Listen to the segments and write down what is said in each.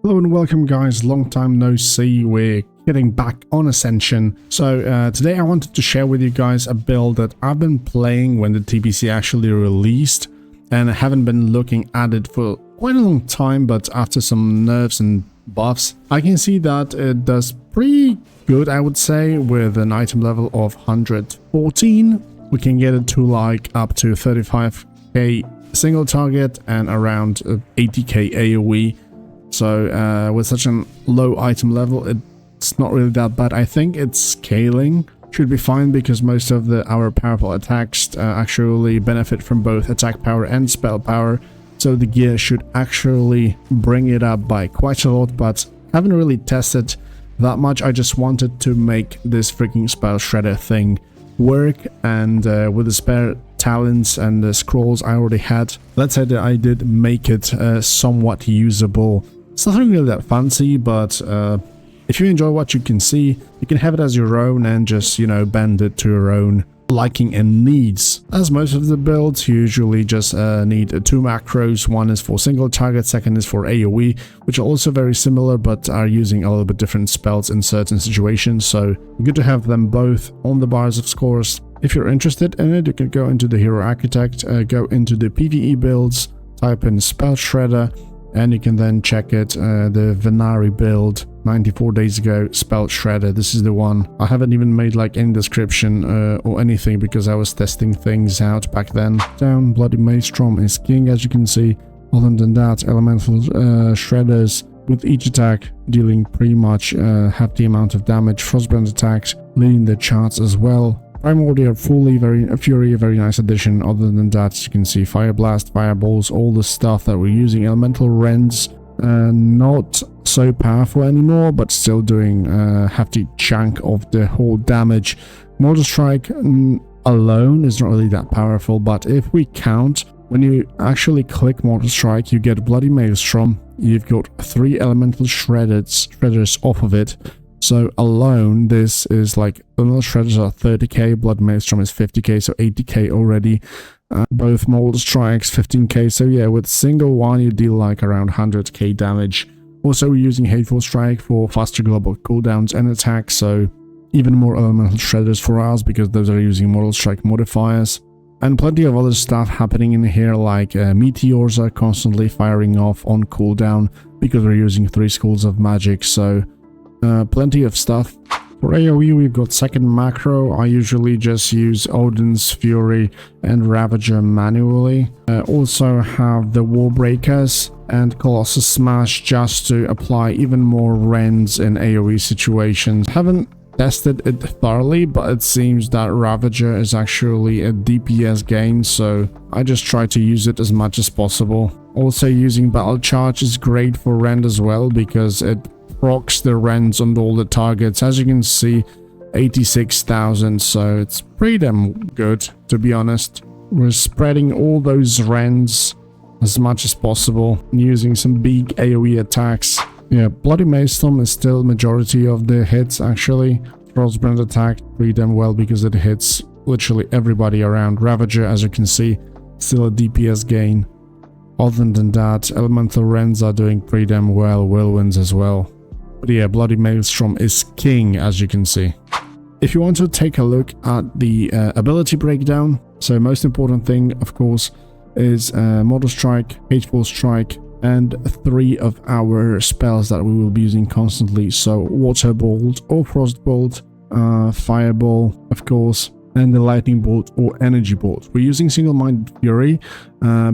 Hello and welcome guys, long time no see. We're getting back on Ascension. So today I wanted to share with you guys a build that I've been playing when the TBC actually released, and I haven't been looking at it for quite a long time, but after some nerfs and buffs I can see that it does pretty good, I would say. With an item level of 114 we can get it to like up to 35k single target and around 80k AoE. So with such a low item level, it's not really that bad. I think its scaling should be fine because most of our powerful attacks actually benefit from both attack power and spell power. So the gear should actually bring it up by quite a lot, but haven't really tested that much. I just wanted to make this freaking spell shredder thing work, and with the spare talents and the scrolls I already had, let's say that I did make it somewhat usable. It's nothing really that fancy, but if you enjoy what you can see, you can have it as your own and just, you know, bend it to your own liking and needs. As most of the builds usually just need two macros. One is for single target, second is for AoE, which are also very similar but are using a little bit different spells in certain situations, so good to have them both on the bars of scores. If you're interested in it, you can go into the Hero Architect, go into the PvE builds, type in Spell Shredder, and you can then check it, the Venari build, 94 days ago, Spell Shredder. This is the one. I haven't even made like any description or anything because I was testing things out back then. Down, Bloody Maelstrom is king, as you can see. Other than that, elemental shredders with each attack dealing pretty much half the amount of damage. Frostbrand attacks leading the charts as well. Primordial Fury, a very nice addition. Other than that, as you can see, Fire Blast, Fireballs, all the stuff that we're using. Elemental Rends, not so powerful anymore, but still doing a hefty chunk of the whole damage. Mortal Strike alone is not really that powerful, but if we count, when you actually click Mortal Strike, you get Bloody Maelstrom. You've got 3 elemental shredders off of it. So alone, this is like, elemental shredders are 30k, Blood Maelstrom is 50k, so 80k already. Both Mortal Strikes 15k, so yeah, with single one you deal like around 100k damage. Also we're using Hateful Strike for faster global cooldowns and attacks, so even more elemental shredders for us because those are using Mortal Strike modifiers. And plenty of other stuff happening in here, like meteors are constantly firing off on cooldown because we're using 3 schools of magic, so plenty of stuff. For AoE we've got second macro. I usually just use Odin's Fury and Ravager manually. Also have the Warbreakers and Colossus Smash just to apply even more rends in AoE situations. Haven't tested it thoroughly, but it seems that Ravager is actually a DPS gain, so I just try to use it as much as possible. Also using Battle Charge is great for rend as well because it procs the rends on all the targets. As you can see, 86,000, so it's pretty damn good, to be honest. We're spreading all those rends as much as possible, using some big AoE attacks. Yeah, Bloody Maelstrom is still majority of the hits actually. Frostbrand attack pretty damn well because it hits literally everybody around. Ravager, as you can see, still a DPS gain. Other than that, elemental rends are doing pretty damn well, whirlwinds as well. But yeah, Bloody Maelstrom is king, as you can see. If you want to take a look at the ability breakdown, so most important thing, of course, is Mortal Strike, Hateful Strike, and 3 of our spells that we will be using constantly. So Water Bolt or Frost Bolt, Fireball, of course, and the Lightning Bolt or Energy Bolt. We're using Single-Minded Fury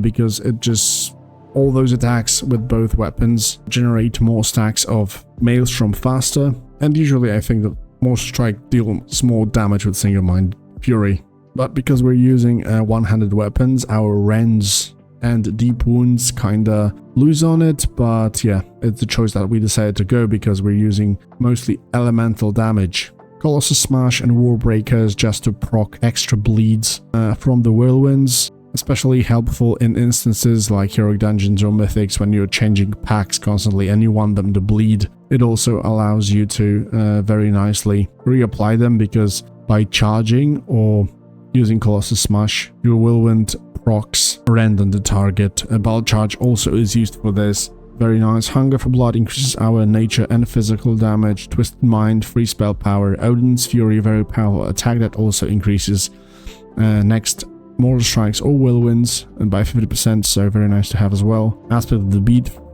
because it just... all those attacks with both weapons generate more stacks of Maelstrom faster, and usually I think that Mortal Strike deals more damage with Single-Minded Fury. But because we're using one-handed weapons, our rends and deep wounds kinda lose on it, but yeah, it's the choice that we decided to go because we're using mostly elemental damage. Colossus Smash and Warbreakers just to proc extra bleeds from the whirlwinds. Especially helpful in instances like Heroic Dungeons or Mythics when you're changing packs constantly and you want them to bleed. It also allows you to very nicely reapply them because by charging or using Colossus Smash, your whirlwind procs rend on the target. A Battle Charge also is used for this. Very nice. Hunger for Blood increases our nature and physical damage. Twisted Mind, free spell power. Odin's Fury, very powerful attack that also increases. Next, Mortal Strikes or Whirlwinds, and by 50%, so very nice to have as well. Aspect of the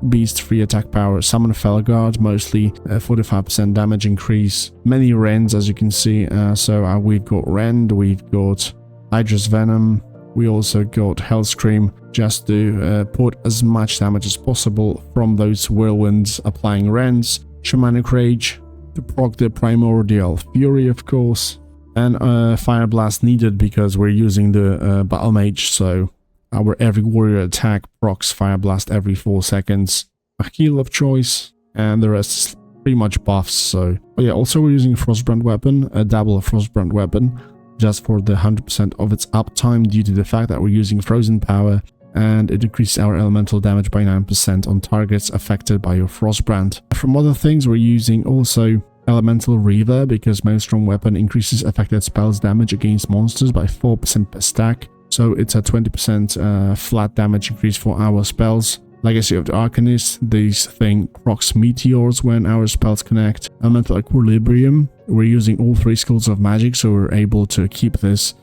Beast, free attack power. Summon Felguard, mostly 45% damage increase. Many Rends, as you can see. So we've got Rend, we've got Hydra's Venom. We also got Hellscream, just to put as much damage as possible from those whirlwinds, applying Rends. Shamanic Rage to proc the Primordial Fury, of course. And Fire Blast needed because we're using the Battle Mage, so our every warrior attack procs Fire Blast every 4 seconds. A heal of choice, and the rest is pretty much buffs, so... But yeah, also we're using Frostbrand Weapon, a double Frostbrand Weapon, just for the 100% of its uptime due to the fact that we're using Frozen Power, and it increases our elemental damage by 9% on targets affected by your Frostbrand. From other things, we're using also Elemental Reaver, because Maelstrom Weapon increases affected spells damage against monsters by 4% per stack, so it's a 20% flat damage increase for our spells. Legacy of the Arcanist, this thing procs meteors when our spells connect. Elemental Equilibrium, we're using all 3 skills of magic, so we're able to keep this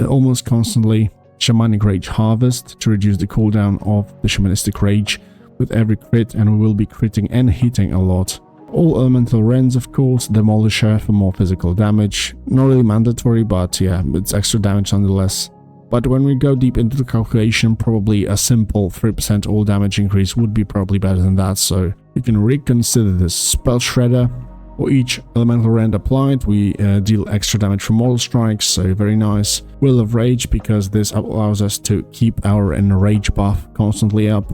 almost constantly. Shamanic Rage Harvest, to reduce the cooldown of the Shamanistic Rage with every crit, and we will be critting and hitting a lot. All Elemental Rends, of course. Demolisher for more physical damage. Not really mandatory, but yeah, it's extra damage nonetheless. But when we go deep into the calculation, probably a simple 3% all damage increase would be probably better than that, so you can reconsider this. Spell Shredder. For each Elemental Rend applied, we deal extra damage from Mortal Strikes, so very nice. Will of Rage, because this allows us to keep our Enrage buff constantly up.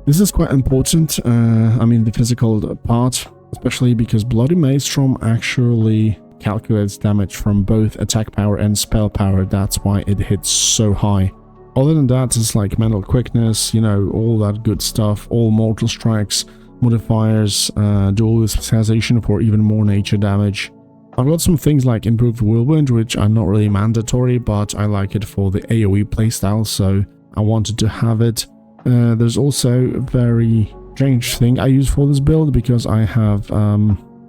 This is quite important, I mean the physical part, especially because Bloody Maelstrom actually calculates damage from both attack power and spell power. That's why it hits so high. Other than that, it's like mental quickness, you know, all that good stuff, all Mortal Strikes, modifiers, dual specialization for even more nature damage. I've got some things like improved whirlwind, which are not really mandatory, but I like it for the AoE playstyle, so I wanted to have it. There's also a very strange thing I use for this build, because I have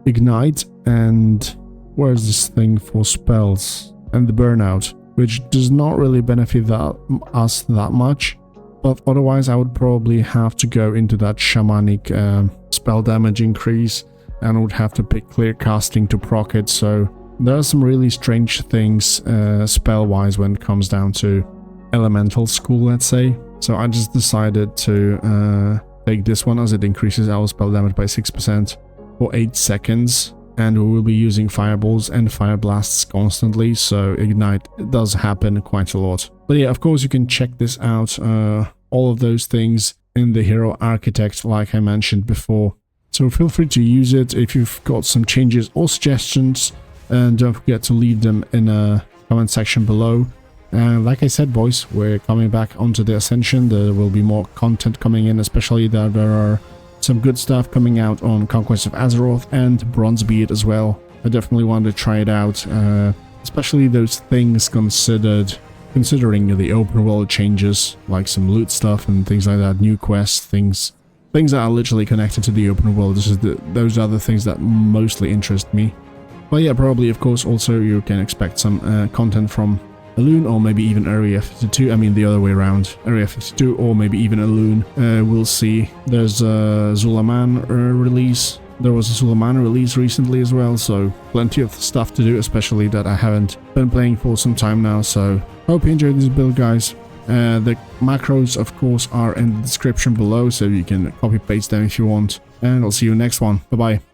Ignite and where's this thing for spells, and the Burnout, which does not really benefit us that much, but otherwise I would probably have to go into that Shamanic spell damage increase, and I would have to pick Clear Casting to proc it, so there are some really strange things spell-wise when it comes down to Elemental School, let's say. So I just decided to take this one, as it increases our spell damage by 6% for 8 seconds. And we will be using fireballs and fire blasts constantly, so Ignite does happen quite a lot. But yeah, of course you can check this out, all of those things in the Hero Architect, like I mentioned before. So feel free to use it if you've got some changes or suggestions, and don't forget to leave them in a comment section below. And like I said, boys, we're coming back onto the Ascension. There will be more content coming in, especially that there are some good stuff coming out on Conquest of Azeroth and Bronzebeard as well. I definitely want to try it out, especially those things considering the open world changes, like some loot stuff and things like that, new quests, things that are literally connected to the open world. Those are the things that mostly interest me. But yeah, probably, of course, also you can expect some content from Elune, or maybe even Area 52, I mean the other way around, Area 52, or maybe even Elune, we'll see. There's a Zulaman release, there was a Zulaman release recently as well, so plenty of stuff to do, especially that I haven't been playing for some time now, so hope you enjoyed this build, guys. The macros, of course, are in the description below, so you can copy paste them if you want, and I'll see you next one. Bye bye.